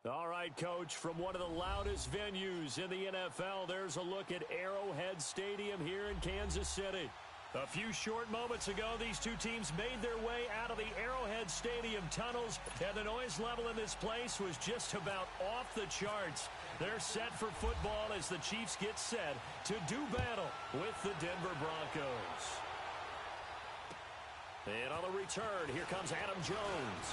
All right, Coach, from one of the loudest venues in the NFL, there's a look at Arrowhead Stadium here in Kansas City. A few short moments ago, these two teams made their way out of the Arrowhead Stadium tunnels, and the noise level in this place was just about off the charts. They're set for football as the Chiefs get set to do battle with the Denver Broncos. And on the return, here comes Adam Jones.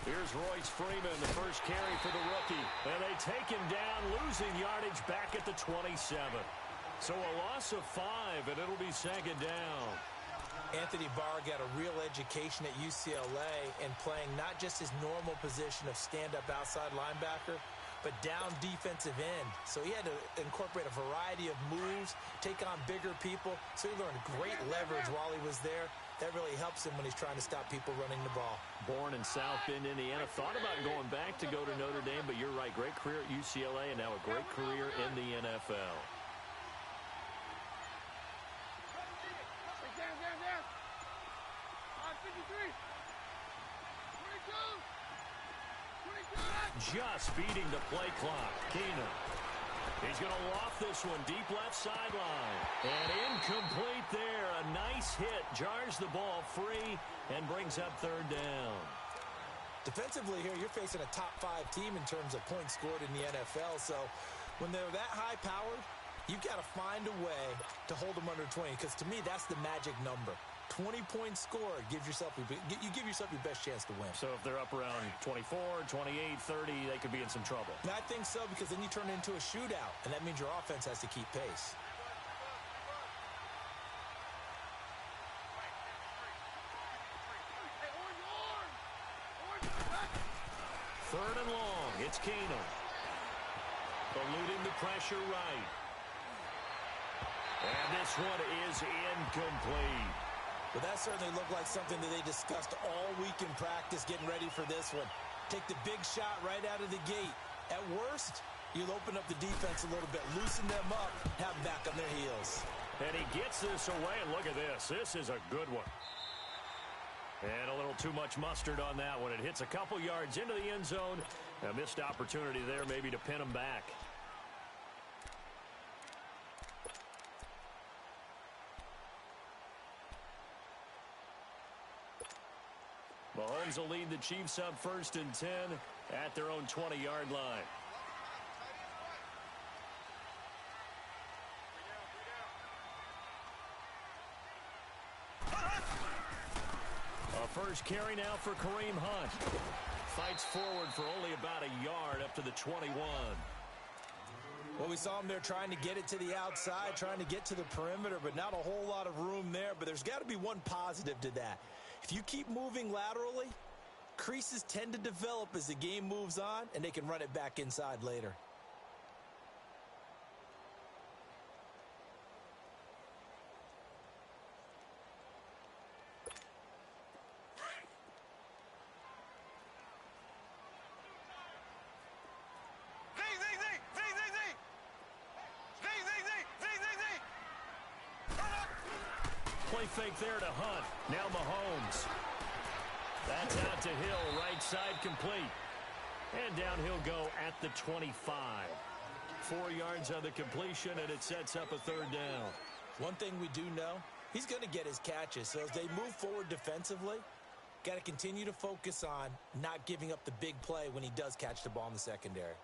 Here's Royce Freeman, the first carry for the rookie. And they take him down, losing yardage back at the 27. So a loss of 5, and it'll be second down. Anthony Barr got a real education at UCLA and playing not just his normal position of stand-up outside linebacker, but down defensive end. So he had to incorporate a variety of moves, take on bigger people. So he learned great leverage while he was there. That really helps him when he's trying to stop people running the ball. Born in South Bend, Indiana. Thought about going back to go to Notre Dame, but you're right. Great career at UCLA and now a great career in the NFL. Just beating the play clock. Keenum. He's going to loft this one deep left sideline. And incomplete there. A nice hit. Jars the ball free and brings up third down. Defensively here, you're facing a top 5 team in terms of points scored in the NFL. So when they're that high-powered, you've got to find a way to hold them under 20. Because to me, that's the magic number. 20 points scored, you give yourself your best chance to win. So if they're up around 24, 28, 30, they could be in some trouble. And I think so, because then you turn it into a shootout, and that means your offense has to keep pace. Third and long, it's Keenum. Eluding the pressure right. And this one is incomplete. Well, that certainly looked like something that they discussed all week in practice, getting ready for this one. Take the big shot right out of the gate. At worst, you'll open up the defense a little bit, loosen them up, have them back on their heels. And he gets this away, and look at this. This is a good one. And a little too much mustard on that one. It hits a couple yards into the end zone. A missed opportunity there maybe to pin him back. Mahomes will lead the Chiefs up 1st and 10 at their own 20-yard line. A first carry now for Kareem Hunt. Fights forward for only about a yard up to the 21. Well, we saw him there trying to get it to the outside, trying to get to the perimeter, but not a whole lot of room there. But there's got to be one positive to that. If you keep moving laterally, creases tend to develop as the game moves on, and they can run it back inside later. Play fake there to Hunt. Now Mahomes. That's out to Hill, right side complete. And down he'll go at the 25. 4 yards on the completion, and it sets up a third down. One thing we do know, he's going to get his catches. So as they move forward defensively, got to continue to focus on not giving up the big play when he does catch the ball in the secondary.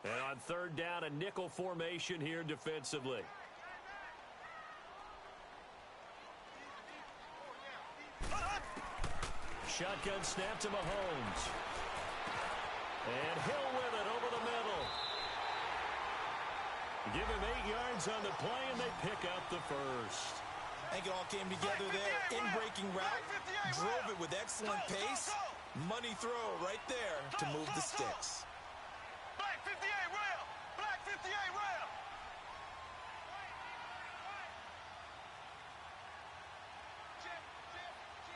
And on third down, a nickel formation here defensively. shotgun snap to Mahomes. And Hill with it over the middle. Give him 8 yards on the play, and they pick up the first. I think it all came together there. In-breaking route, drove it with excellent pace. Money throw right there to move the sticks. Black 58 rail! Black 58 rail!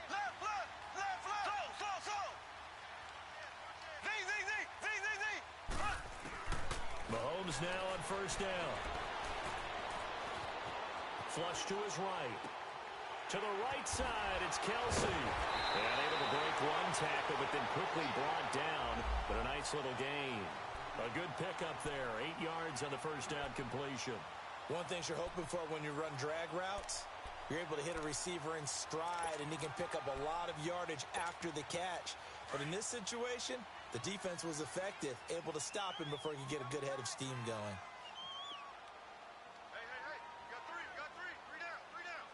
Left, left, left, left! So! Z! Mahomes now on first down. Flush to his right. To the right side, it's Kelsey. And able to break one tackle, but then quickly brought down. But a nice little gain. A good pickup there. 8 yards on the first down completion. One thing you're hoping for when you run drag routes, you're able to hit a receiver in stride, and he can pick up a lot of yardage after the catch. But in this situation, the defense was effective, able to stop him before he could get a good head of steam going. Hey! You got three. Three down.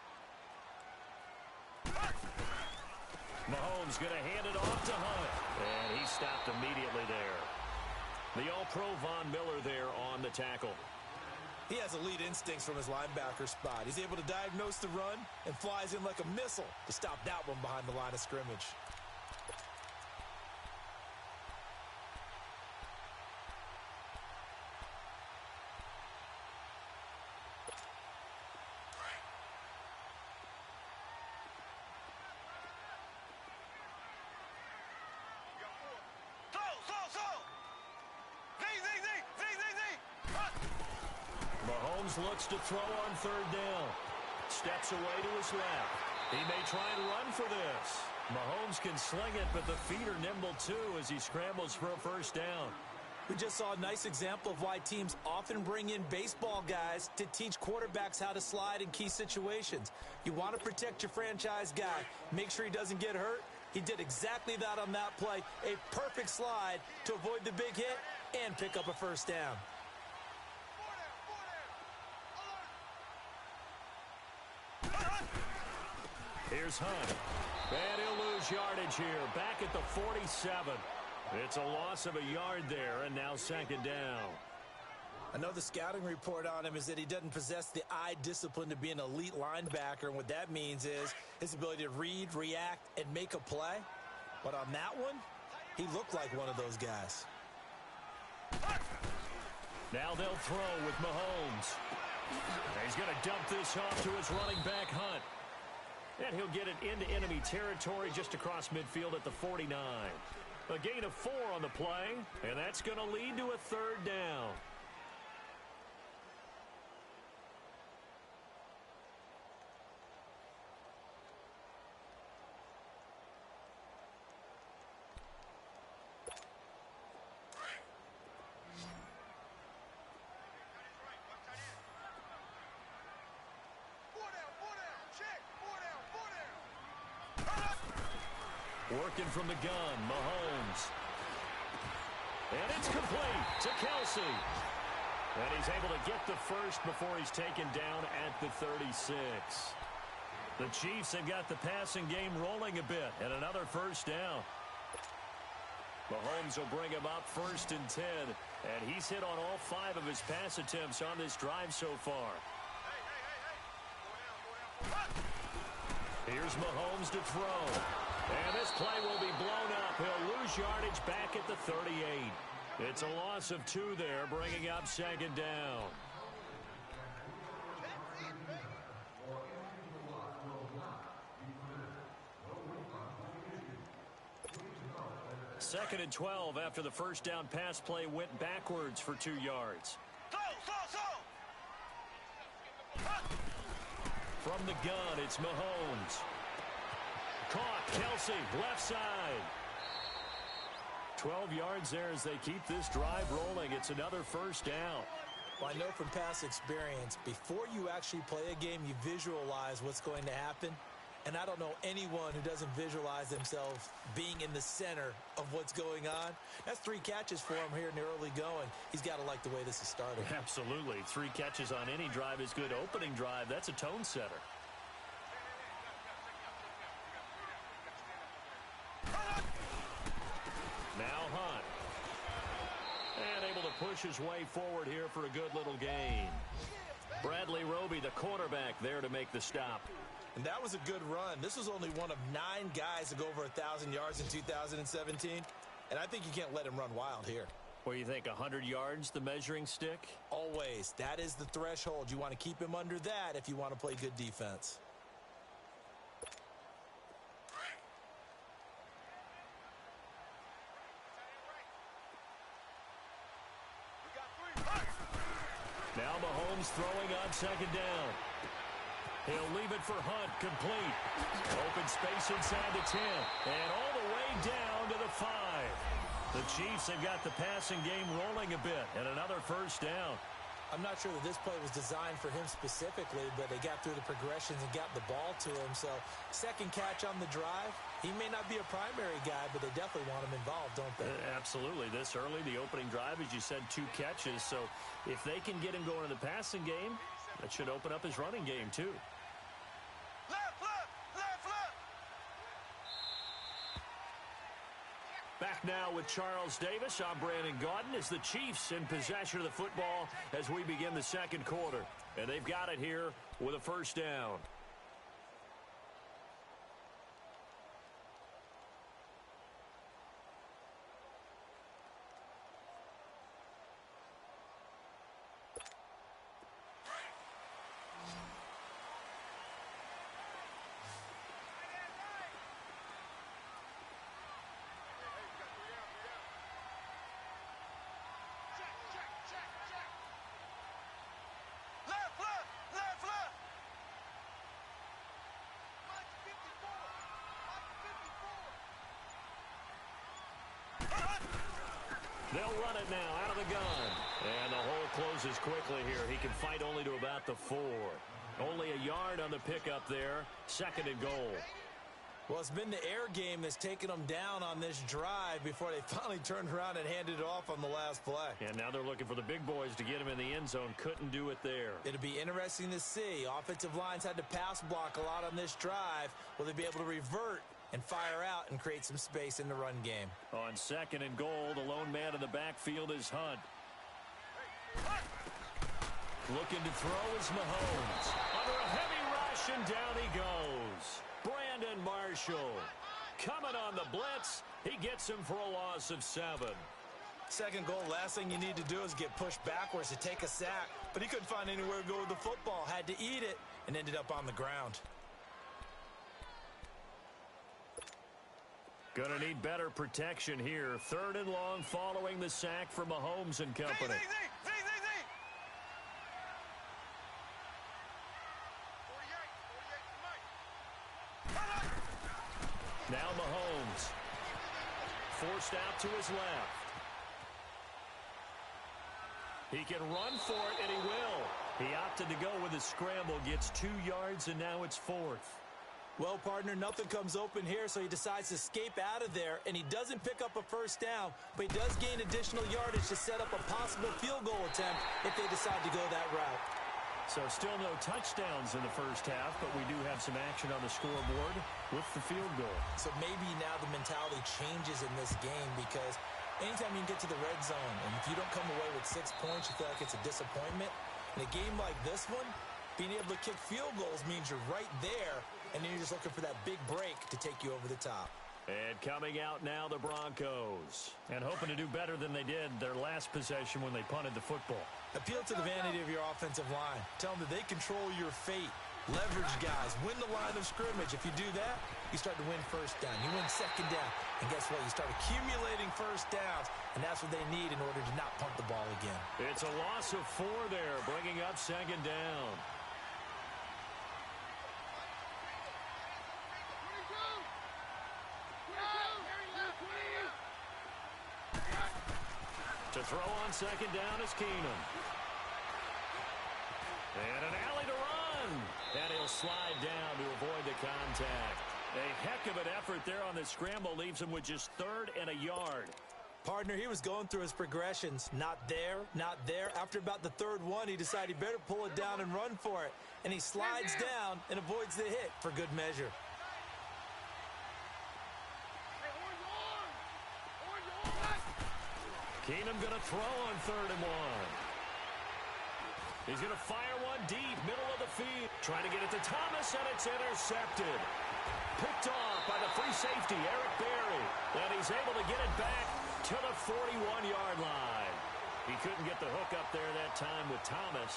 Mahomes going to hand it off to Hunt. And he stopped immediately there. The All-Pro Von Miller there on the tackle. He has elite instincts from his linebacker spot. He's able to diagnose the run and flies in like a missile to stop that one behind the line of scrimmage. Looks to throw on third down. Steps away to his left. He may try and run for this. Mahomes can sling it, but the feet are nimble too as he scrambles for a first down. We just saw a nice example of why teams often bring in baseball guys to teach quarterbacks how to slide in key situations. You want to protect your franchise guy. Make sure he doesn't get hurt. He did exactly that on that play. A perfect slide to avoid the big hit and pick up a first down. Here's Hunt. And he'll lose yardage here. Back at the 47. It's a loss of a yard there, and now second down. I know the scouting report on him is that he doesn't possess the eye discipline to be an elite linebacker, and what that means is his ability to read, react, and make a play. But on that one, he looked like one of those guys. Now they'll throw with Mahomes. He's going to dump this off to his running back, Hunt. And he'll get it into enemy territory just across midfield at the 49. A gain of 4 on the play, and that's going to lead to a third down. Working from the gun, Mahomes. And it's complete to Kelsey. And he's able to get the first before he's taken down at the 36. The Chiefs have got the passing game rolling a bit, and another first down. Mahomes will bring him up first and 10, and he's hit on all 5 of his pass attempts on this drive so far. Here's Mahomes to throw. And this play will be blown up. He'll lose yardage back at the 38. It's a loss of 2 there, bringing up second down. Second and 12 after the first down pass play went backwards for 2 yards. From the gun, it's Mahomes. Caught, Kelsey, left side. 12 yards there as they keep this drive rolling. It's another first down. Well, I know from past experience, before you actually play a game, you visualize what's going to happen. And I don't know anyone who doesn't visualize themselves being in the center of what's going on. That's 3 catches for him here in the early going. He's got to like the way this is started. Absolutely. 3 catches on any drive is good. Opening drive, that's a tone setter. push his way forward here for a good little gain. Bradley Roby, the quarterback, there to make the stop. And that was a good run. This was only one of 9 guys to go over 1,000 yards in 2017. And I think you can't let him run wild here. What do you think, 100 yards, the measuring stick? Always. That is the threshold. You want to keep him under that if you want to play good defense. Now Mahomes throwing on second down. He'll leave it for Hunt, complete. Open space inside the 10, and all the way down to the 5. The Chiefs have got the passing game rolling a bit, and another first down. I'm not sure that this play was designed for him specifically, but they got through the progressions and got the ball to him. So second catch on the drive. He may not be a primary guy, but they definitely want him involved, don't they? Absolutely. This early, the opening drive, as you said, 2 catches. So if they can get him going in the passing game, that should open up his running game too. Back now with Charles Davis. I'm Brandon Gaudin as the Chiefs in possession of the football as we begin the second quarter. And they've got it here with a first down. They'll run it now out of the gun. And the hole closes quickly here. He can fight only to about the 4. Only a yard on the pickup there. Second and goal. Well, it's been the air game that's taken them down on this drive before they finally turned around and handed it off on the last play. And now they're looking for the big boys to get him in the end zone. Couldn't do it there. It'll be interesting to see. Offensive lines had to pass block a lot on this drive. Will they be able to revert and fire out and create some space in the run game? On second and goal, the lone man in the backfield is Hunt. Looking to throw is Mahomes. Under a heavy rush, and down he goes. Brandon Marshall coming on the blitz. He gets him for a loss of 7. Second goal, last thing you need to do is get pushed backwards to take a sack. But he couldn't find anywhere to go with the football. Had to eat it and ended up on the ground. Gonna need better protection here. Third and long following the sack from Mahomes and company. Now Mahomes. Forced out to his left. He can run for it, and he will. He opted to go with a scramble, gets 2 yards, and now it's 4th. Well, partner, nothing comes open here, so he decides to escape out of there, and he doesn't pick up a first down, but he does gain additional yardage to set up a possible field goal attempt if they decide to go that route. So still no touchdowns in the first half, but we do have some action on the scoreboard with the field goal. So maybe now the mentality changes in this game because anytime you can get to the red zone, and if you don't come away with 6 points, you feel like it's a disappointment. In a game like this one, being able to kick field goals means you're right there, and then you're just looking for that big break to take you over the top. And coming out now, the Broncos. And hoping to do better than they did their last possession when they punted the football. Appeal to the vanity of your offensive line. Tell them that they control your fate. Leverage guys. Win the line of scrimmage. If you do that, you start to win first down. You win second down. And guess what? You start accumulating first downs. And that's what they need in order to not punt the ball again. It's a loss of 4 there, bringing up second down. To throw on second down is Keenum. And an alley to run. And he'll slide down to avoid the contact. A heck of an effort there on the scramble. Leaves him with just 3rd and a yard. Partner, he was going through his progressions. Not there, not there. After about the 3rd one, he decided he better pull it down and run for it. And he slides down and avoids the hit for good measure. Keenum going to throw on 3rd and 1. He's going to fire one deep, middle of the field. Trying to get it to Thomas, and it's intercepted. Picked off by the free safety, Eric Berry. And he's able to get it back to the 41-yard line. He couldn't get the hook up there that time with Thomas.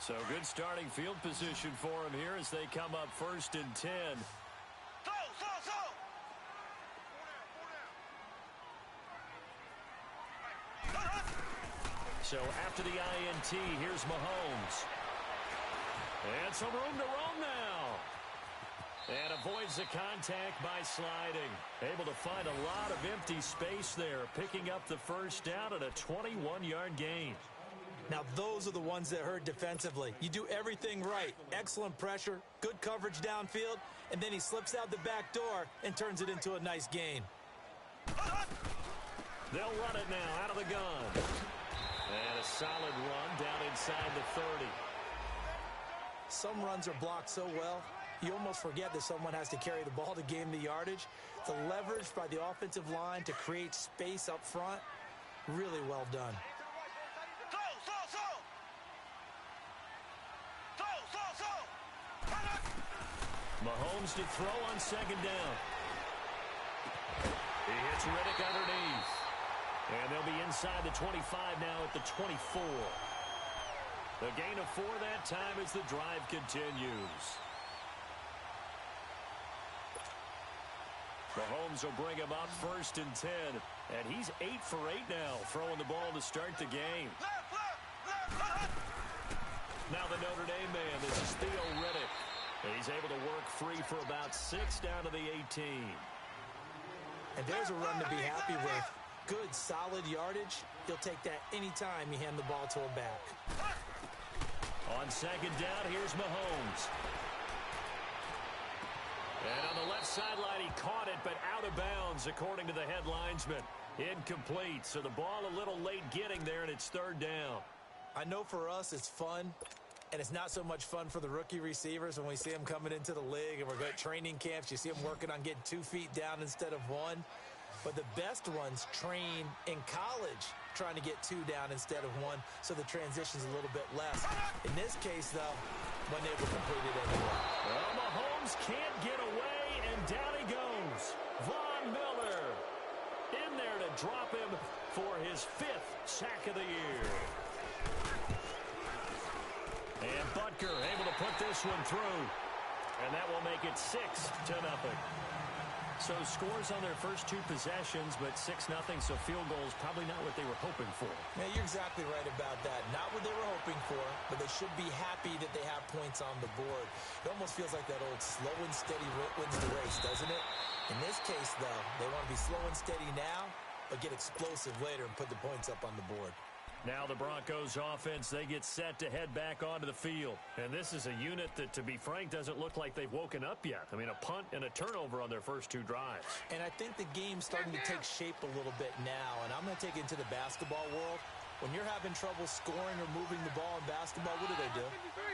So good starting field position for him here as they come up 1st and 10. So after the INT, here's Mahomes. And some room to roam now. And avoids the contact by sliding. Able to find a lot of empty space there, picking up the first down at a 21-yard gain. Now, those are the ones that hurt defensively. You do everything right. Excellent pressure, good coverage downfield, and then he slips out the back door and turns it into a nice gain. They'll run it now out of the gun. And a solid run down inside the 30. Some runs are blocked so well, you almost forget that someone has to carry the ball to gain the yardage. The leverage by the offensive line to create space up front, really well done. Mahomes to throw on 2nd down. He hits Riddick underneath. And they'll be inside the 25 now at the 24. The gain of 4 that time as the drive continues. Mahomes will bring him up 1st and 10. And he's 8 for 8 now, throwing the ball to start the game. Now the Notre Dame man, this is Theo Riddick. And he's able to work free for about 6 down to the 18. And there's a run to be happy with. Good, solid yardage. He'll take that anytime you hand the ball to a back. On 2nd down, here's Mahomes. And on the left sideline, he caught it, but out of bounds, according to the head linesman. Incomplete, so the ball a little late getting there, and it's 3rd down. I know for us it's fun, and it's not so much fun for the rookie receivers when we see them coming into the league and we're going to training camps. You see them working on getting 2 feet down instead of 1. But the best ones train in college trying to get 2 down instead of 1, so the transition's a little bit less. In this case, though, when they were completed anyway. Well, Mahomes can't get away, and down he goes. Von Miller in there to drop him for his 5th sack of the year. And Butker able to put this one through. And that will make it 6-0. So scores on their first 2 possessions, but 6-0, so field goals probably not what they were hoping for. Yeah, you're exactly right about that. Not what they were hoping for, but they should be happy that they have points on the board. It almost feels like that old slow and steady wins the race, doesn't it? In this case, though, they want to be slow and steady now, but get explosive later and put the points up on the board. Now the Broncos offense, they get set to head back onto the field. And this is a unit that, to be frank, doesn't look like they've woken up yet. I mean, a punt and a turnover on their first 2 drives. And I think the game's starting to take shape a little bit now. And I'm going to take it into the basketball world. When you're having trouble scoring or moving the ball in basketball, what do?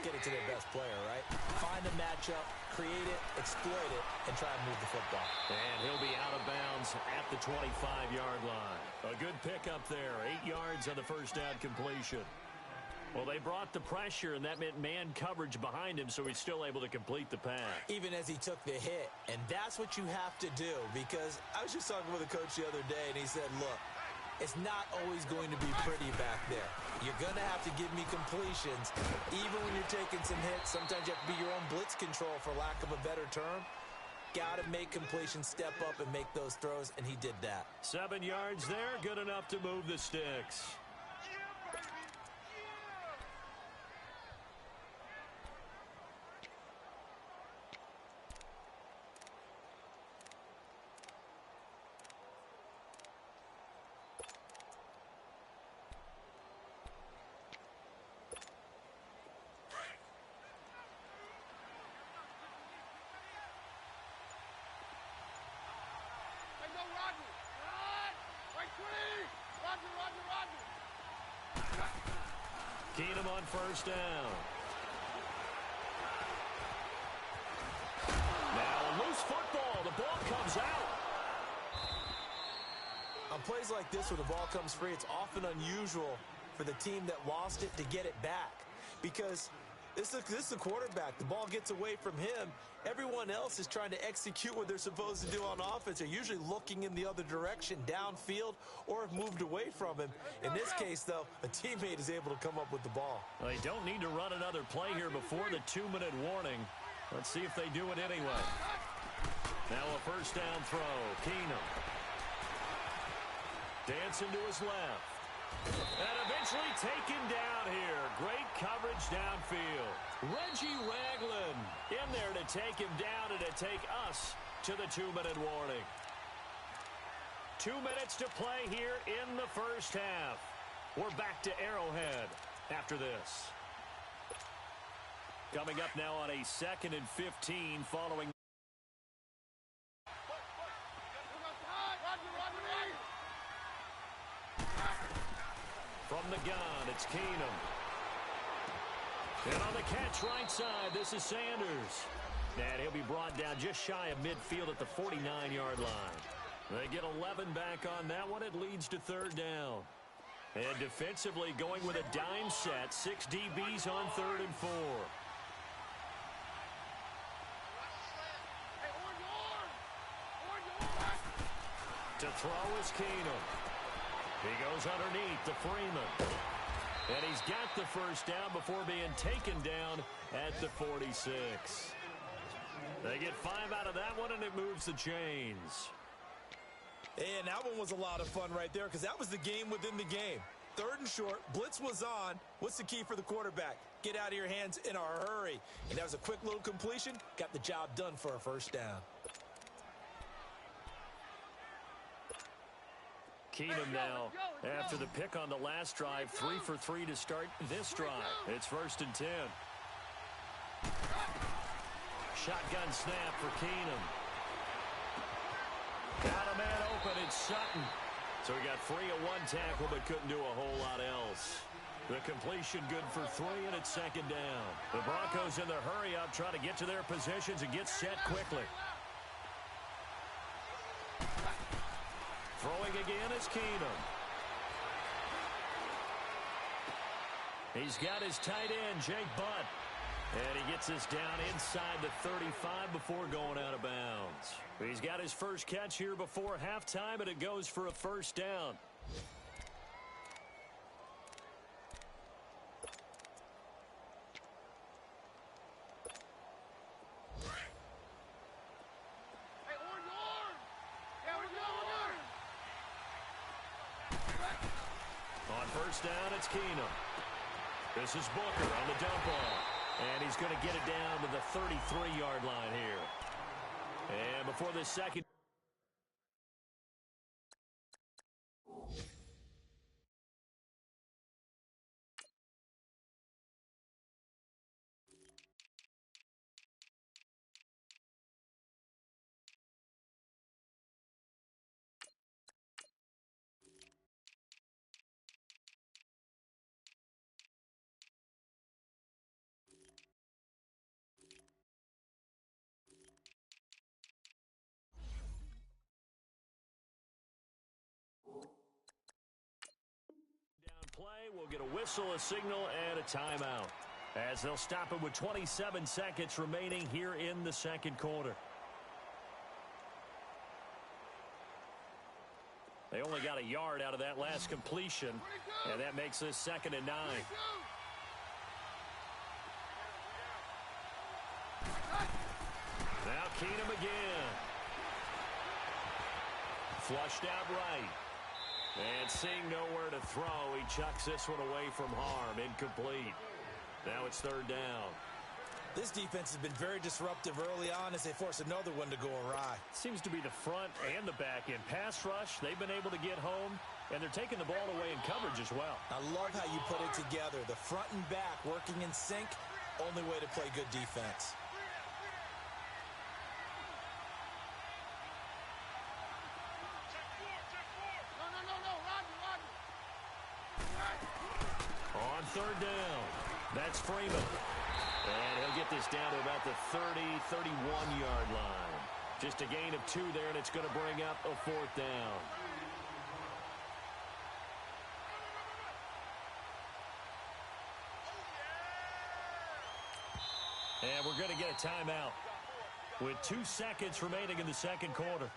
Get it to their best player, right? Find a matchup, create it, exploit it, and try and move the football. And he'll be out of bounds at the 25-yard line. A good pickup there, 8 yards on the first down completion. Well, they brought the pressure, and that meant man coverage behind him, so he's still able to complete the pass. Even as he took the hit. And that's what you have to do, because I was just talking with a coach the other day, and he said, look, it's not always going to be pretty back there. You're going to have to give me completions. Even when you're taking some hits, sometimes you have to be your own blitz control, for lack of a better term. Got to make completions, step up, and make those throws, and he did that. 7 yards there, good enough to move the sticks. Roger. Right. Right 3. Roger. Keenum on first down. Now a loose football. The ball comes out. On plays like this where the ball comes free, it's often unusual for the team that lost it to get it back. Because this is the quarterback. The ball gets away from him. Everyone else is trying to execute what they're supposed to do on offense. They're usually looking in the other direction, downfield, or have moved away from him. In this case, though, a teammate is able to come up with the ball. Well, they don't need to run another play here before the 2-minute warning. Let's see if they do it anyway. Now a first down throw. Keenum. Dancing to his left. And eventually taken down here. Great coverage downfield. Reggie Ragland in there to take him down and to take us to the 2-minute warning. 2 minutes to play here in the first half. We're back to Arrowhead after this. Coming up now on a 2nd and 15 following. From the gun, it's Keenum. And on the catch right side, this is Sanders. And he'll be brought down just shy of midfield at the 49-yard line. They get 11 back on that one. It leads to 3rd down. And defensively going with a dime set. 6 DBs on 3rd and 4. To throw is Keenum. He goes underneath to Freeman. And he's got the first down before being taken down at the 46. They get 5 out of that one, and it moves the chains. And that one was a lot of fun right there because that was the game within the game. 3rd and short, blitz was on. What's the key for the quarterback? Get out of your hands in a hurry. And that was a quick little completion. Got the job done for a first down. Keenum now, after the pick on the last drive, 3 for 3 to start this drive. It's 1st and 10. Shotgun snap for Keenum. Got a man open, it's Sutton. So he got free of 1 tackle, but couldn't do a whole lot else. The completion good for 3, and it's 2nd down. The Broncos in the hurry-up trying to get to their positions and get set quickly. Throwing again is Keenum. He's got his tight end, Jake Butt. And he gets this down inside the 35 before going out of bounds. He's got his first catch here before halftime, and it goes for a first down. On first down, it's Keenum. This is Booker on the dump ball. And he's going to get it down to the 33-yard line here. And before the second. Play, we'll get a whistle, a signal, and a timeout as they'll stop it with 27 seconds remaining here in the second quarter. They only got a yard out of that last completion, and that makes this 2nd and 9. Now Keenum again. Flushed out right. And seeing nowhere to throw, he chucks this one away from harm. Incomplete. Now it's 3rd down. This defense has been very disruptive early on as they force another one to go awry. Seems to be the front and the back end. Pass rush, they've been able to get home, and they're taking the ball away in coverage as well. I love how you put it together. The front and back working in sync, only way to play good defense. third down. That's Freeman. And he'll get this down to about the 30, 31-yard line. Just a gain of 2 there, and it's going to bring up a fourth down. And we're going to get a timeout with 2 seconds remaining in the second quarter.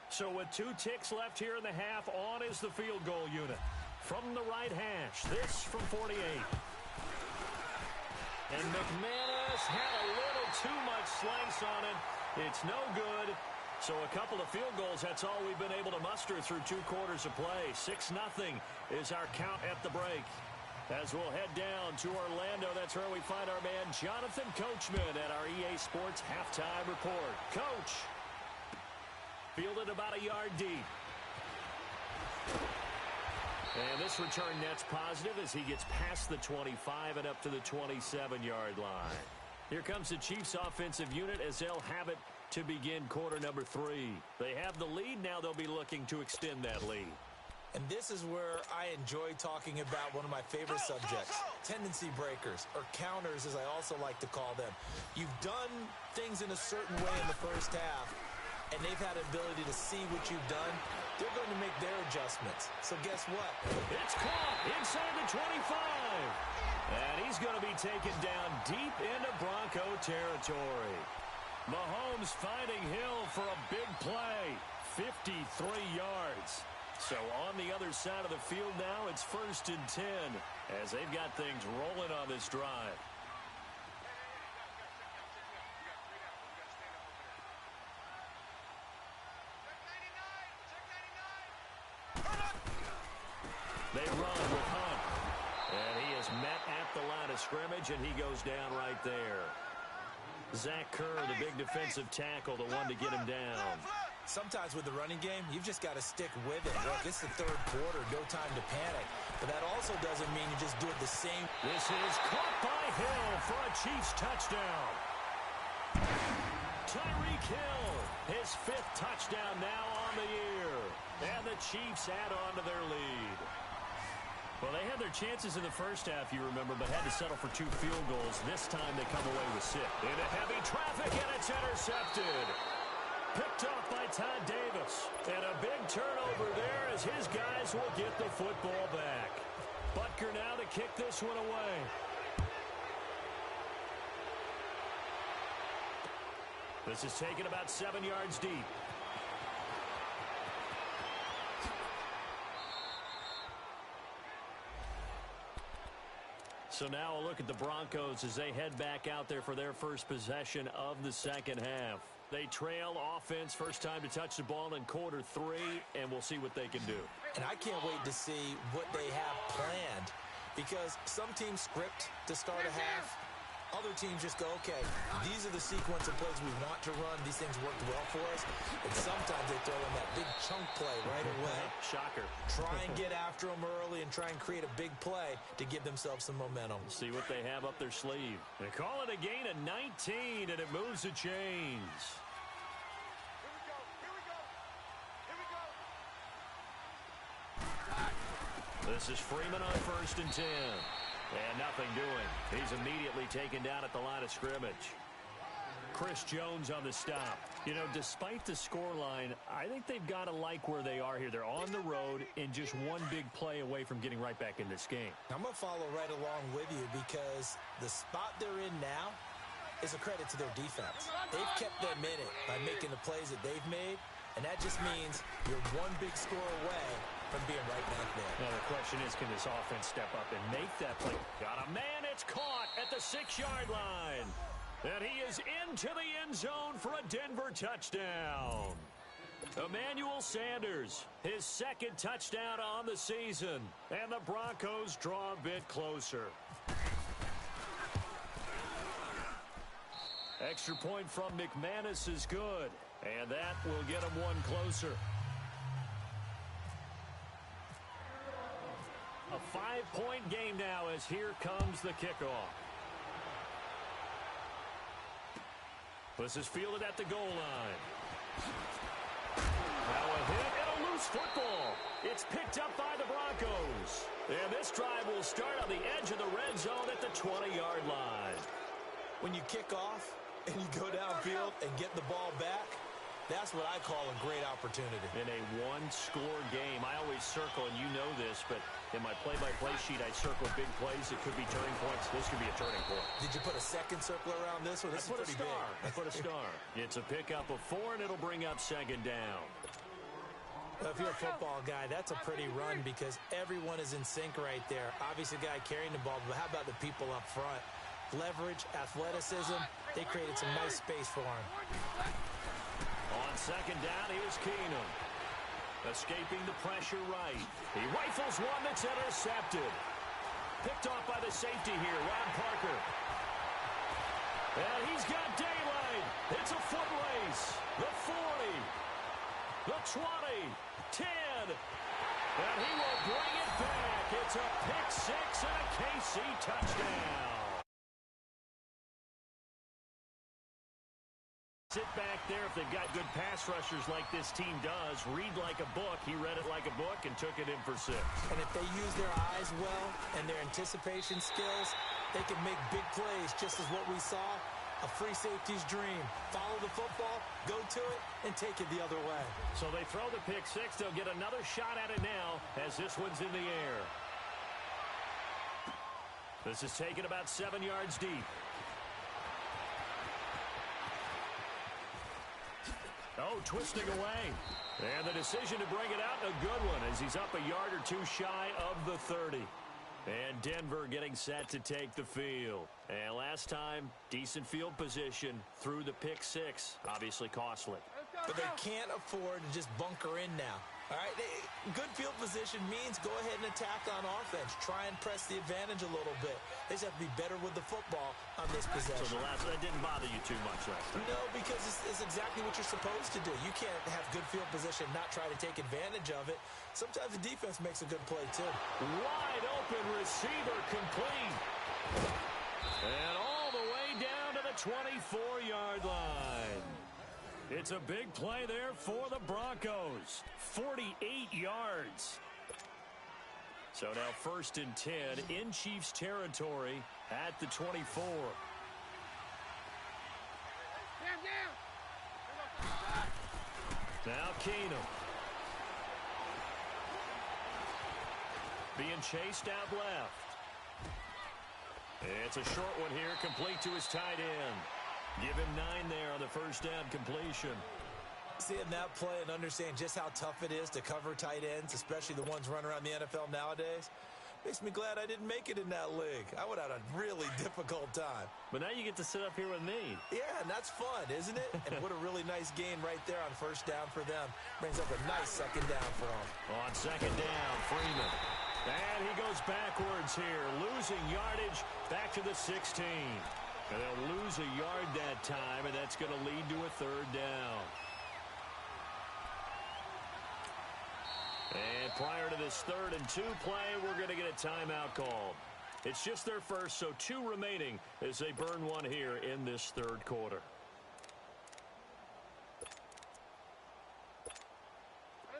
So with 2 ticks left here in the half, on is the field goal unit. From the right hash, this from 48. And McManus had a little too much slice on it. It's no good. So a couple of field goals, that's all we've been able to muster through 2 quarters of play. 6-0 is our count at the break. As we'll head down to Orlando, that's where we find our man Jonathan Coachman at our EA Sports Halftime Report. Coach, fielded about a yard deep. And this return net's positive as he gets past the 25 and up to the 27-yard line. Here comes the Chiefs offensive unit as they'll have it to begin quarter number 3. They have the lead. Now they'll be looking to extend that lead. And this is where I enjoy talking about one of my favorite subjects, tendency breakers, or counters as I also like to call them. You've done things in a certain way in the first half, and they've had the ability to see what you've done. They're going to make their adjustments. So guess what? It's caught inside the 25. And he's going to be taken down deep into Bronco territory. Mahomes finding Hill for a big play. 53 yards. So on the other side of the field now, it's 1st and 10 as they've got things rolling on this drive. They run with Hunt. And he is met at the line of scrimmage, and he goes down right there. Zach Kerr, the big defensive tackle, the one to get him down. Sometimes with the running game, you've just got to stick with it. Look, it's the third quarter, no time to panic. But that also doesn't mean you just do it the same. This is caught by Hill for a Chiefs touchdown. Tyreek Hill, his 5th touchdown now on the year. And the Chiefs add on to their lead. Well, they had their chances in the first half, you remember, but had to settle for 2 field goals. This time they come away with 6. Into heavy traffic, and it's intercepted. Picked off by Todd Davis. And a big turnover there as his guys will get the football back. Butker now to kick this one away. This is taken about 7 yards deep. So now a look at the Broncos as they head back out there for their first possession of the second half. They trail offense, first time to touch the ball in quarter 3, and we'll see what they can do. And I can't wait to see what they have planned, because some teams script to start a half. Other teams just go, okay, these are the sequence of plays we want to run. These things worked well for us. And sometimes they throw in that big chunk play right away. Shocker. Try and get after them early and try and create a big play to give themselves some momentum. See what they have up their sleeve. They call it a gain of 19, and it moves the chains. This is Freeman on 1st and 10. And nothing doing. He's immediately taken down at the line of scrimmage. Chris Jones on the stop. You know, despite the scoreline, I think they've got to like where they are here. They're on the road and just one big play away from getting right back in this game. I'm going to follow right along with you because the spot they're in now is a credit to their defense. They've kept them in it by making the plays that they've made, and that just means you're one big score away from being right back there. Now the question is, can this offense step up and make that play? Got a man, it's caught at the 6-yard line. And he is into the end zone for a Denver touchdown. Emmanuel Sanders, his 2nd touchdown on the season. And the Broncos draw a bit closer. Extra point from McManus is good. And that will get him one closer. A 5-point game now as here comes the kickoff. This is fielded at the goal line. Now a hit and a loose football. It's picked up by the Broncos. And this drive will start on the edge of the red zone at the 20-yard line. When you kick off and you go downfield and get the ball back, that's what I call a great opportunity. In a one-score game, I always circle, and you know this, but in my play-by-play sheet, I circle big plays that could be turning points. This could be a turning point. Did you put a second circle around this one? This is pretty big. I put a star. It's a pickup of 4, and it'll bring up second down. Well, if you're a football guy, that's a pretty run because everyone is in sync right there. Obviously, the guy carrying the ball, but how about the people up front? Leverage, athleticism, they created some nice space for him. On second down, here's Keenum. Escaping the pressure right. He rifles one that's intercepted. Picked off by the safety here, Ron Parker. And he's got daylight. It's a foot race. The 40. The 20. 10. And he will bring it back. It's a pick 6 and a KC touchdown. Sit back there if they've got good pass rushers like this team does. Read like a book. He read it like a book and took it in for 6. And if they use their eyes well and their anticipation skills, they can make big plays just as what we saw. A free safety's dream. Follow the football, go to it, and take it the other way. So they throw the pick 6. They'll get another shot at it now as this one's in the air. This is taken about 7 yards deep. Oh, twisting away. And the decision to bring it out, a good one, as he's up a yard or 2 shy of the 30. And Denver getting set to take the field. And last time, decent field position through the pick 6. Obviously costly. But they can't afford to just bunker in now. All right, good field position means go ahead and attack on offense. Try and press the advantage a little bit. They just have to be better with the football on this possession. So that didn't bother you too much last time? No, because it's exactly what you're supposed to do. You can't have good field position, not try to take advantage of it. Sometimes the defense makes a good play, too. Wide open receiver complete. And all the way down to the 24-yard line. It's a big play there for the Broncos. 48 yards. So now 1st and 10 in Chiefs territory at the 24. Now Keenum. Being chased out left. It's a short one here, complete to his tight end. Give him 9 there on the first down completion. Seeing that play and understand just how tough it is to cover tight ends, especially the ones running around the NFL nowadays, makes me glad I didn't make it in that league. I would have had a really difficult time. But now you get to sit up here with me. Yeah, and that's fun, isn't it? And what a really nice gain right there on first down for them. Brings up a nice second down for them. On second down, Freeman. And he goes backwards here, losing yardage back to the 16. And they'll lose a yard that time, and that's going to lead to a 3rd down. And prior to this 3rd and 2 play, we're going to get a timeout called. It's just their first, so 2 remaining as they burn one here in this 3rd quarter.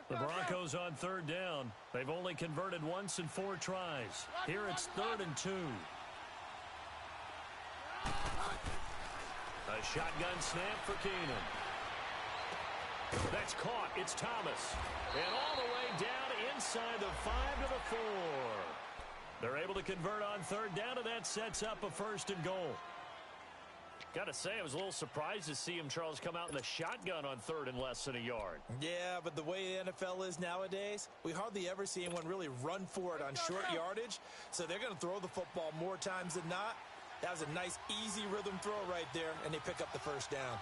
The Broncos on 3rd down. They've only converted once in 4 tries. Here it's 3rd and 2. A shotgun snap for Keenum. That's caught. It's Thomas. And all the way down inside the 5 to the 4. They're able to convert on 3rd down, and that sets up a 1st and goal. Got to say, I was a little surprised to see him, Charles, come out in the shotgun on 3rd and less than a yard. Yeah, but the way the NFL is nowadays, we hardly ever see anyone really run for it on short yardage. So they're going to throw the football more times than not. That was a nice, easy rhythm throw right there, and they pick up the 1st down.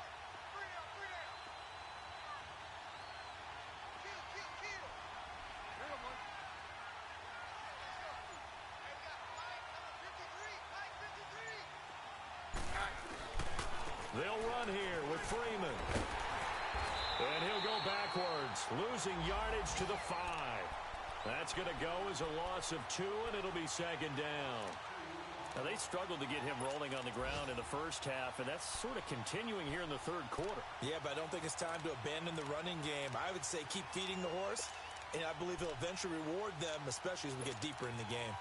They'll run here with Freeman. And he'll go backwards, losing yardage to the 5. That's going to go as a loss of 2, and it'll be 2nd down. Now, they struggled to get him rolling on the ground in the first half, and that's sort of continuing here in the 3rd quarter. Yeah, but I don't think it's time to abandon the running game. I would say keep feeding the horse and I believe he'll eventually reward them, especially as we get deeper in the game.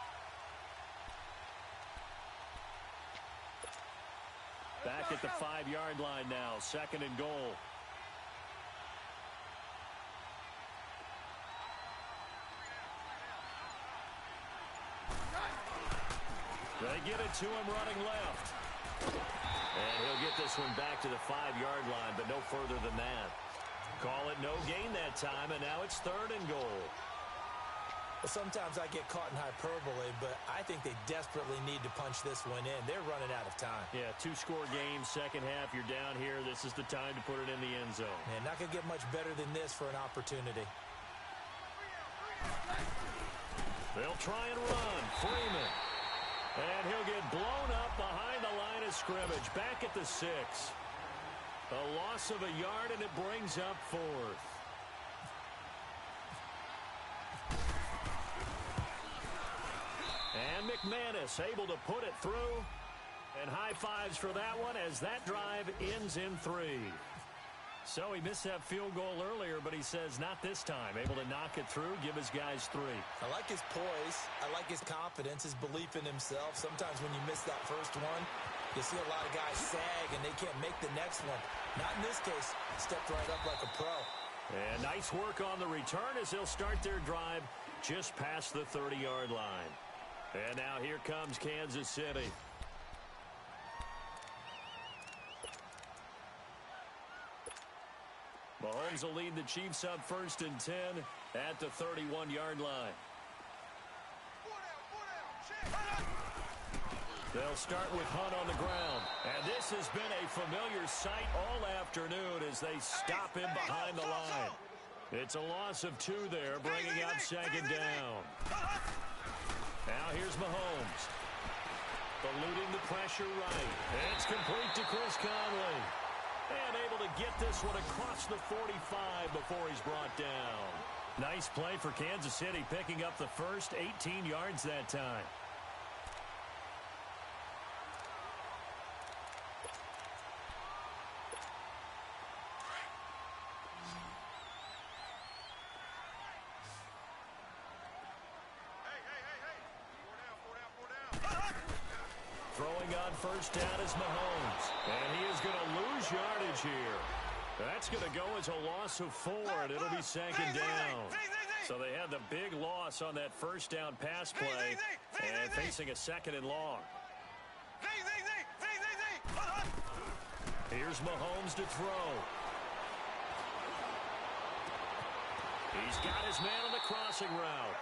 Back at the 5-yard line now, 2nd and goal. They get it to him running left. And he'll get this one back to the 5-yard line, but no further than that. Call it no gain that time, and now it's 3rd and goal. Sometimes I get caught in hyperbole, but I think they desperately need to punch this one in. They're running out of time. Yeah, 2-score game, second half, you're down here. This is the time to put it in the end zone. Man, not going to get much better than this for an opportunity. They'll try and run. Freeman. And he'll get blown up behind the line of scrimmage. Back at the 6. A loss of a yard, and it brings up 4th. And McManus able to put it through. And high fives for that one as that drive ends in 3. So he missed that field goal earlier, but he says not this time. Able to knock it through, give his guys 3. I like his poise. I like his confidence, his belief in himself. Sometimes when you miss that first one, you see a lot of guys sag and they can't make the next one. Not in this case. Stepped right up like a pro. And nice work on the return as they'll start their drive just past the 30-yard line. And now here comes Kansas City. Mahomes will lead the Chiefs up 1st and 10 at the 31-yard line. They'll start with Hunt on the ground. And this has been a familiar sight all afternoon as they stop him behind the line. It's a loss of 2 there, bringing up 2nd down. Now here's Mahomes. Eluding the pressure right. It's complete to Chris Conley. And able to get this one across the 45 before he's brought down. Nice play for Kansas City, picking up the first 18 yards that time. Throwing on 1st down is Mahomes. And he is going to lose yardage here. That's going to go as a loss of 4, and it'll be 2nd down. So they had the big loss on that 1st down pass play and facing a 2nd and long. Here's Mahomes to throw. He's got his man on the crossing route.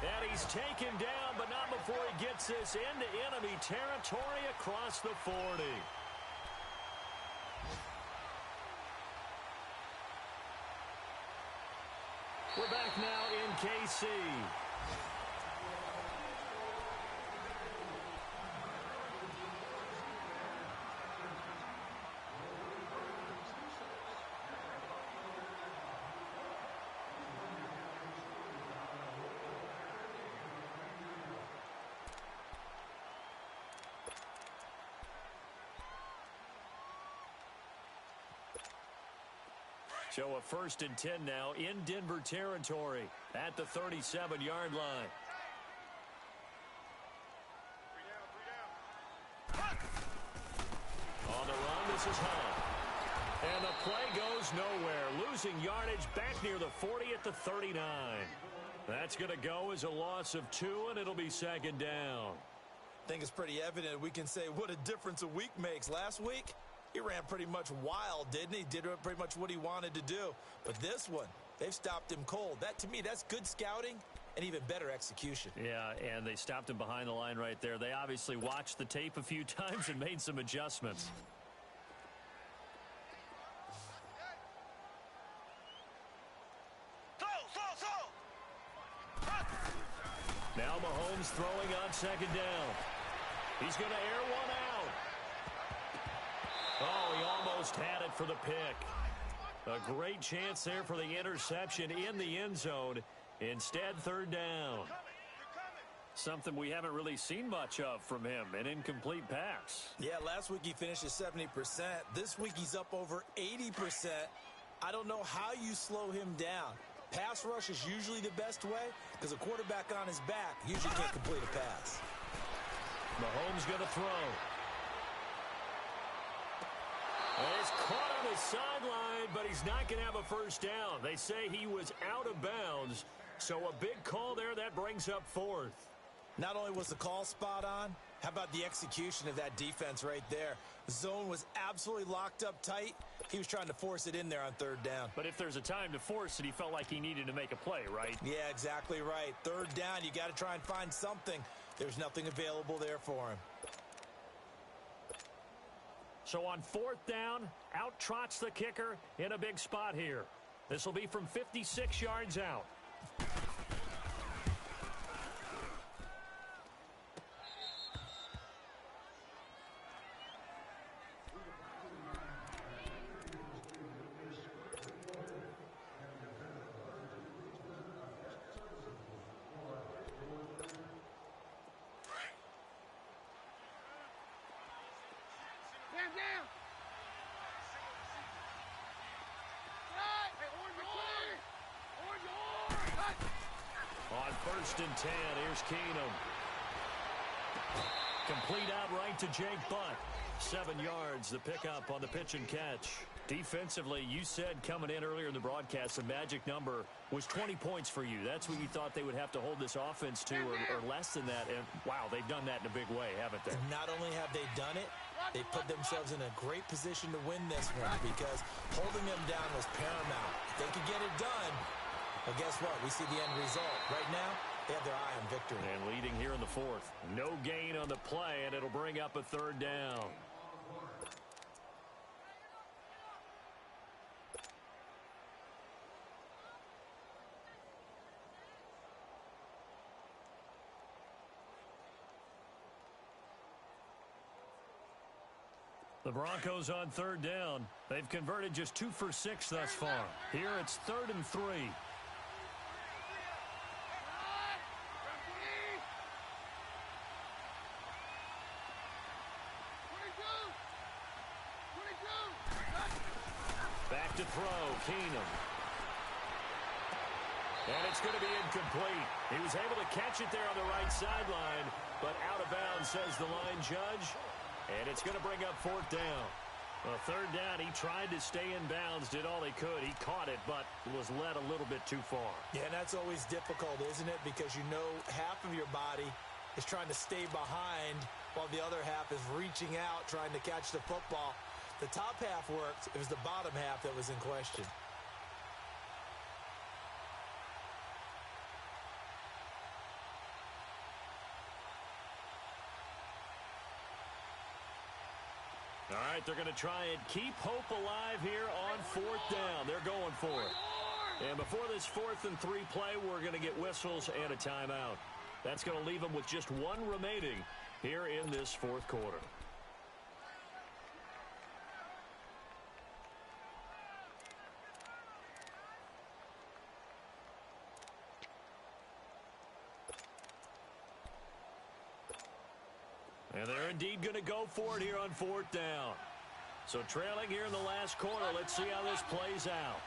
And he's taken down, but not before he gets this into enemy territory across the 40. We're back now in KC. So a 1st and 10 now in Denver territory at the 37-yard line. On the run, this is Hunt. And the play goes nowhere. Losing yardage back near the 40 at the 39. That's going to go as a loss of 2, and it'll be 2nd down. I think it's pretty evident we can say what a difference a week makes. Last week, he ran pretty much wild, didn't he? Did pretty much what he wanted to do. But this one, they've stopped him cold. That, to me, that's good scouting and even better execution. Yeah, and they stopped him behind the line right there. They obviously watched the tape a few times and made some adjustments. Now Mahomes throwing on 2nd down. He's going to air one out. Oh, he almost had it for the pick. A great chance there for the interception in the end zone. Instead, 3rd down. Something we haven't really seen much of from him, an incomplete pass. Yeah, last week he finished at 70%. This week he's up over 80%. I don't know how you slow him down. Pass rush is usually the best way because a quarterback on his back usually can't complete a pass. Mahomes going to throw. And it's caught on his sideline, but he's not going to have a first down. They say he was out of bounds, so a big call there that brings up fourth. Not only was the call spot on, how about the execution of that defense right there? The zone was absolutely locked up tight. He was trying to force it in there on third down. But if there's a time to force it, he felt like he needed to make a play, right? Yeah, exactly right. Third down, you got to try and find something. There's nothing available there for him. So on fourth down, out trots the kicker in a big spot here. This will be from 56 yards out. On first and 10, here's Keenum. Complete out right to Jake Butt. 7 yards, the pickup on the pitch and catch. Defensively, you said coming in earlier in the broadcast, the magic number was 20 points for you. That's what you thought they would have to hold this offense to, or less than that. And, wow, they've done that in a big way, haven't they? And not only have they done it, they put themselves in a great position to win this one because holding them down was paramount. If they could get it done, well, guess what? We see the end result. Right now, they have their eye on victory. And leading here in the fourth. No gain on the play, and it'll bring up a third down. The Broncos on third down. They've converted just 2 for 6 thus far. Here it's 3rd and 3. Back to throw, Keenum. And it's going to be incomplete. He was able to catch it there on the right sideline, but out of bounds, says the line judge. And it's going to bring up 4th down. Well, 3rd down, he tried to stay in bounds, did all he could. He caught it, but was led a little bit too far. Yeah, and that's always difficult, isn't it? Because you know half of your body is trying to stay behind while the other half is reaching out, trying to catch the football. The top half worked. It was the bottom half that was in question. All right, they're going to try and keep hope alive here on 4th down. They're going for it. And before this 4th and 3 play, we're going to get whistles and a timeout. That's going to leave them with just 1 remaining here in this 4th quarter. And they're indeed going to go for it here on 4th down. So trailing here in the last quarter, let's see how this plays out.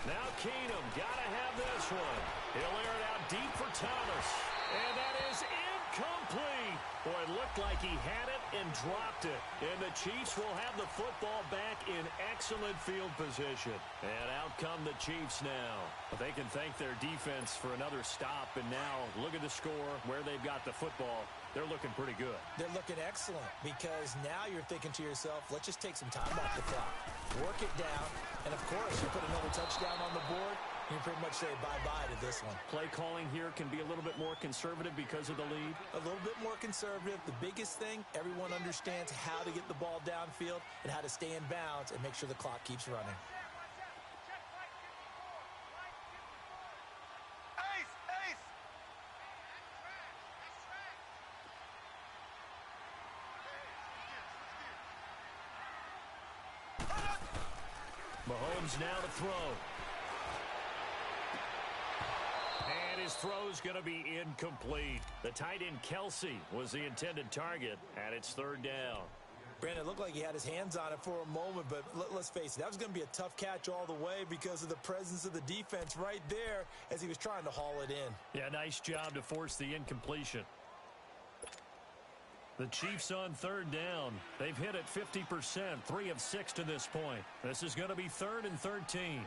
Now Keenum, got to have this one. He'll air it out deep for Thomas. And that is incomplete. Boy, it looked like he had it and dropped it. And the Chiefs will have the football back in excellent field position. And out come the Chiefs now. But they can thank their defense for another stop. And now look at the score, where they've got the football. They're looking pretty good. They're looking excellent because now you're thinking to yourself, let's just take some time off the clock. Work it down. And, of course, you put another touchdown on the board, you pretty much say bye-bye to this one. Play calling here can be a little bit more conservative because of the lead. A little bit more conservative. The biggest thing, everyone understands how to get the ball downfield and how to stay in bounds and make sure the clock keeps running. Mahomes now to throw. And his throw's going to be incomplete. The tight end Kelsey was the intended target, and it's 3rd down. Brandon, it looked like he had his hands on it for a moment, but let's face it, that was going to be a tough catch all the way because of the presence of the defense right there as he was trying to haul it in. Yeah, nice job to force the incompletion. The Chiefs on third down. They've hit it 50%, 3 of 6 to this point. This is going to be 3rd and 13.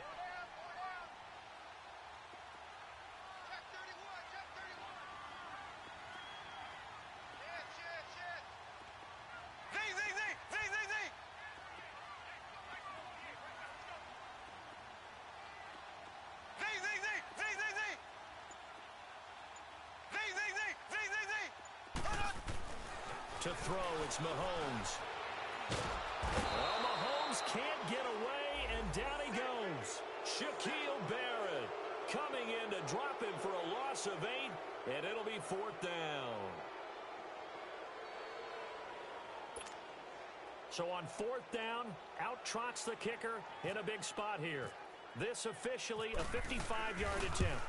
To throw, it's Mahomes. Well, Mahomes can't get away, and down he goes. Shaquille Barrett coming in to drop him for a loss of 8, and it'll be 4th down. So on 4th down, out trots the kicker in a big spot here. This officially a 55-yard attempt.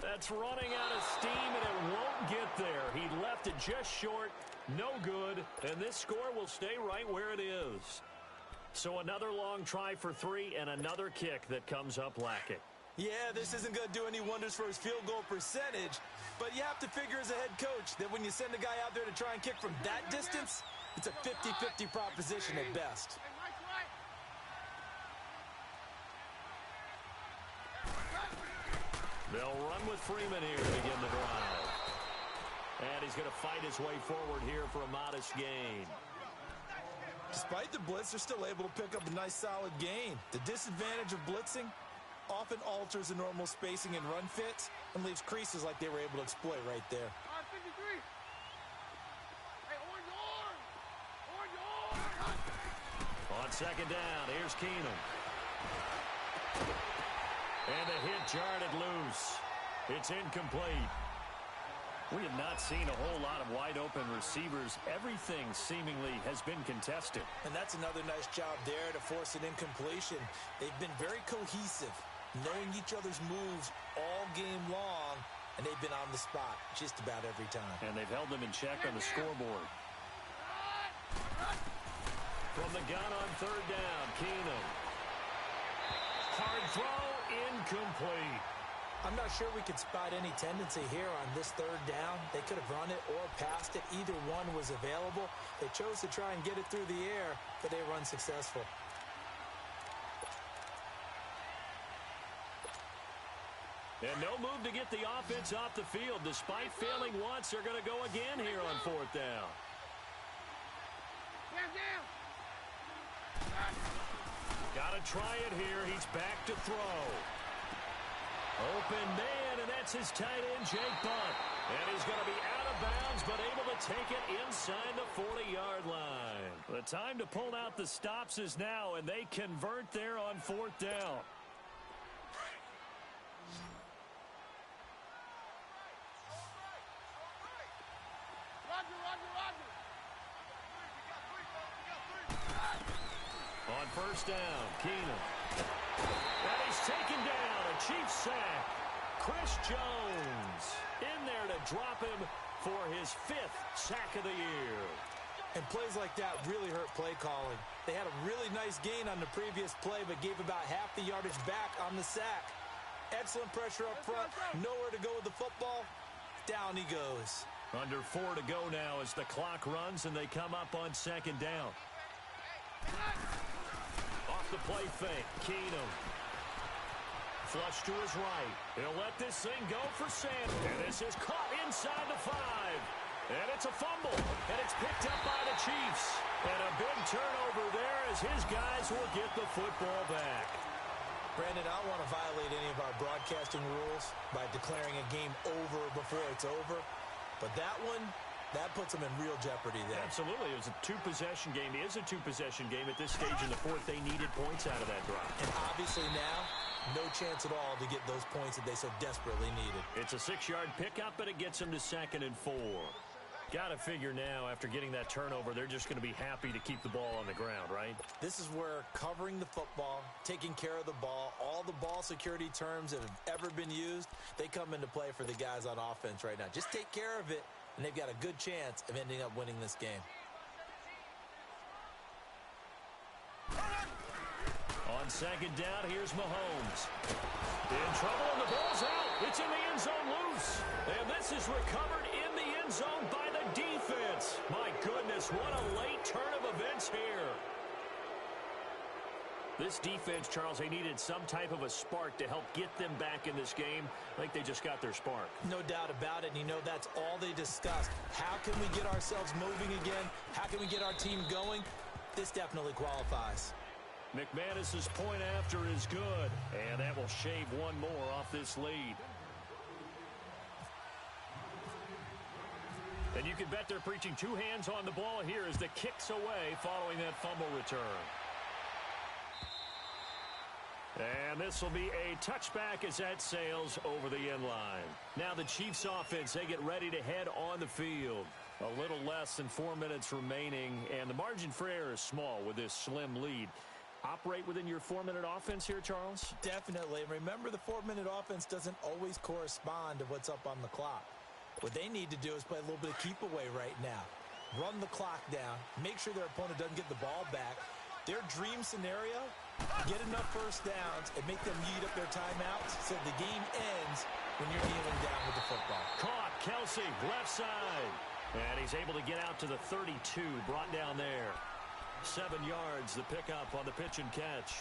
That's running out of steam, and it won't get there. He left it just short, no good, and this score will stay right where it is. So another long try for 3 and another kick that comes up lacking. Yeah, this isn't going to do any wonders for his field goal percentage, but you have to figure as a head coach that when you send a guy out there to try and kick from that distance, it's a 50-50 proposition at best. They'll run with Freeman here to begin the drive. And he's going to fight his way forward here for a modest gain. Despite the blitz, they're still able to pick up a nice solid gain. The disadvantage of blitzing often alters the normal spacing and run fits and leaves creases like they were able to exploit right there. On second down, here's Keenum. And the hit jarred it loose. It's incomplete. We have not seen a whole lot of wide-open receivers. Everything seemingly has been contested. And that's another nice job there to force an incompletion. They've been very cohesive, knowing each other's moves all game long, and they've been on the spot just about every time. And they've held them in check on the scoreboard. From the gun on third down, Keenum. Hard throw, incomplete. I'm not sure we could spot any tendency here on this third down. They could have run it or passed it. Either one was available. They chose to try and get it through the air, but they were unsuccessful. And no move to get the offense off the field. Despite failing once, they're going to go again here on fourth down. Got to try it here. He's back to throw. Open man, and that's his tight end, Jake Butt. And he's going to be out of bounds, but able to take it inside the 40-yard line. The time to pull out the stops is now, and they convert there on fourth down. On first down, Keenum. And he's taken down, a Chiefs sack. Chris Jones in there to drop him for his 5th sack of the year. And plays like that really hurt play calling. They had a really nice gain on the previous play, but gave about half the yardage back on the sack. Excellent pressure up front, nowhere to go with the football. Down he goes. Under 4 to go now as the clock runs and they come up on second down. Off the play fake, Keenum. Flush to his right. He'll let this thing go for Sanders. And this is caught inside the 5. And it's a fumble. And it's picked up by the Chiefs. And a big turnover there as his guys will get the football back. Brandon, I don't want to violate any of our broadcasting rules by declaring a game over before it's over. But that one, that puts them in real jeopardy there. Absolutely. It was a two-possession game. It is a two-possession game at this stage in the fourth. They needed points out of that drive. And obviously now, no chance at all to get those points that they so desperately needed. It's a 6-yard pickup, but it gets them to 2nd and 4. Got to figure now, after getting that turnover, they're just going to be happy to keep the ball on the ground, right? This is where covering the football, taking care of the ball, all the ball security terms that have ever been used, they come into play for the guys on offense right now. Just take care of it, and they've got a good chance of ending up winning this game. second down, here's Mahomes. In trouble, and the ball's out. It's in the end zone loose. And this is recovered in the end zone by the defense. My goodness, what a late turn of events here. This defense, Charles, they needed some type of a spark to help get them back in this game. I think they just got their spark. No doubt about it, and you know that's all they discussed. How can we get ourselves moving again? How can we get our team going? This definitely qualifies. McManus's point after is good, and that will shave one more off this lead. And you can bet they're preaching two hands on the ball here as the kick's away following that fumble return. And this will be a touchback as that sails over the end line. Now the Chiefs offense, they get ready to head on the field. A little less than 4 minutes remaining, and the margin for error is small with this slim lead. Operate within your 4-minute offense here, Charles? Definitely. Remember, the 4-minute offense doesn't always correspond to what's up on the clock. What they need to do is play a little bit of keep away right now. Run the clock down. Make sure their opponent doesn't get the ball back. Their dream scenario, get enough first downs and make them eat up their timeouts so the game ends when you're kneeling down with the football. Caught, Kelsey, left side. And he's able to get out to the 32, brought down there. 7 yards, the pickup on the pitch and catch.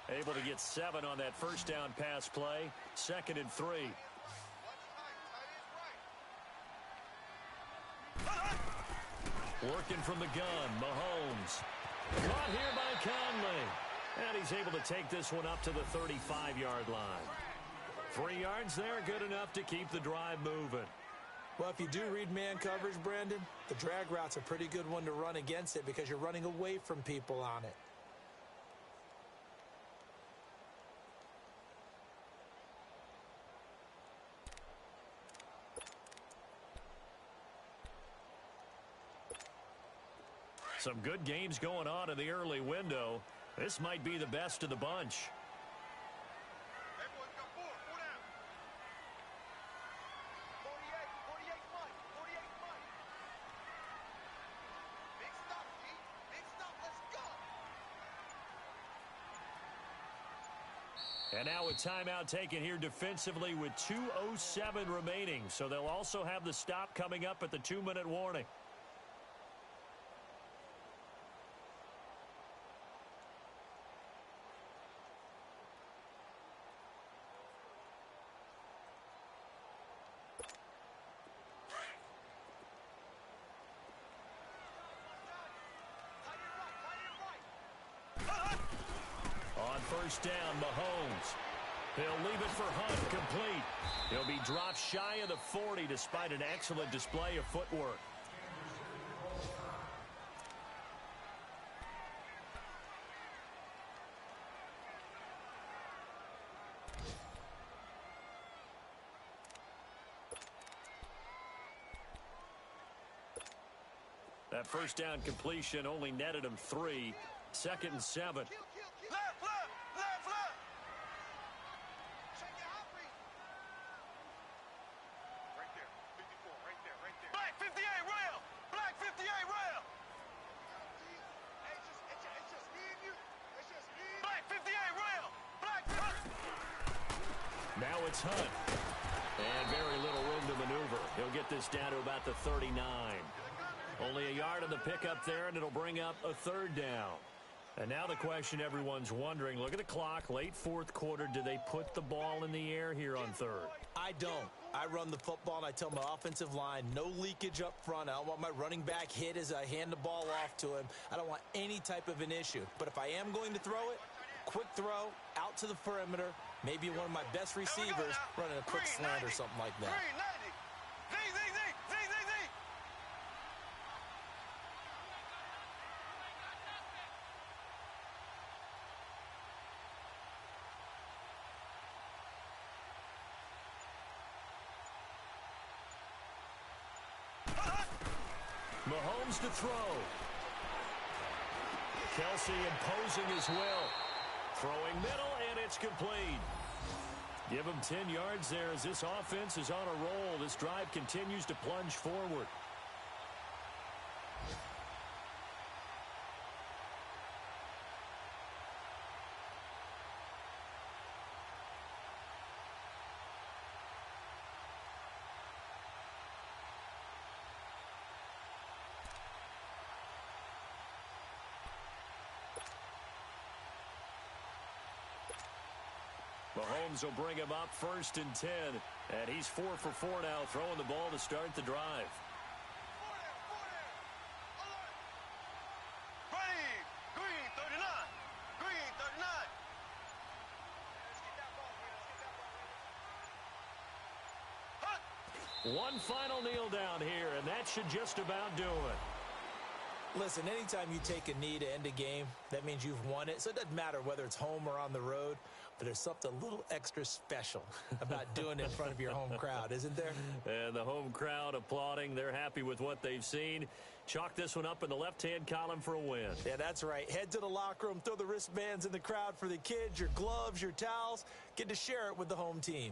Able to get 7 on that first down pass play. 2nd and 3. Working from the gun, Mahomes. Caught here by Conley. And he's able to take this one up to the 35-yard line. 3 yards there, good enough to keep the drive moving. Well, if you do read man coverage, Brandon, the drag route's a pretty good one to run against it because you're running away from people on it. Some good games going on in the early window. This might be the best of the bunch. Everyone's got four down. 48 Mike, 48 Mike. Big stop, G. Big stop, let's go. And now a timeout taken here defensively with 2:07 remaining. So they'll also have the stop coming up at the 2-minute warning. First down, Mahomes. He'll leave it for Hunt, complete. He'll be dropped shy of the 40 despite an excellent display of footwork. That first down completion only netted him 3. 2nd and 7. Now it's Hunt. And very little room to maneuver. He'll get this down to about the 39. Only a yard on the pickup there, and it'll bring up a 3rd down. And now the question everyone's wondering, look at the clock, late 4th quarter, do they put the ball in the air here on 3rd? I don't. I run the football, and I tell my offensive line, no leakage up front. I don't want my running back hit as I hand the ball off to him. I don't want any type of an issue. But if I am going to throw it, quick throw, out to the perimeter, maybe one of my best receivers running a quick slant or something like that. Mahomes to throw. Kelsey imposing his will. Throwing middle, and it's complete. Give him 10 yards there as this offense is on a roll. This drive continues to plunge forward. Mahomes will bring him up 1st and 10. And he's 4 for 4 now, throwing the ball to start the drive. Ready. Green 39. Green 39. One final kneel down here, and that should just about do it. Listen, anytime you take a knee to end a game, that means you've won it. So it doesn't matter whether it's home or on the road, but there's something a little extra special about doing it in front of your home crowd, isn't there? And the home crowd applauding. They're happy with what they've seen. Chalk this one up in the left-hand column for a win. Yeah, that's right. Head to the locker room, throw the wristbands in the crowd for the kids, your gloves, your towels. Get to share it with the home team.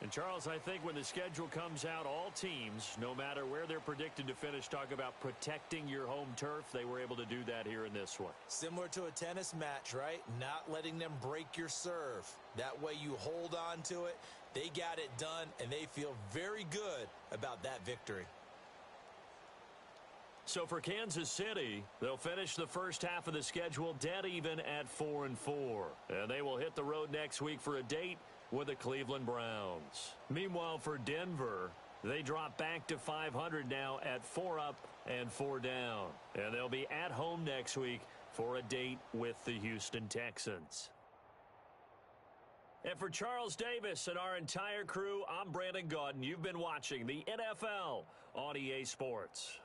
And, Charles, I think when the schedule comes out, all teams, no matter where they're predicted to finish, talk about protecting your home turf. They were able to do that here in this one. Similar to a tennis match, right? Not letting them break your serve. That way you hold on to it. They got it done, and they feel very good about that victory. So for Kansas City, they'll finish the first half of the schedule dead even at 4-4. And they will hit the road next week for a date with the Cleveland Browns. Meanwhile, for Denver, they drop back to 500 now at 4 up and 4 down. And they'll be at home next week for a date with the Houston Texans. And for Charles Davis and our entire crew, I'm Brandon Gaudin. You've been watching the NFL on EA Sports.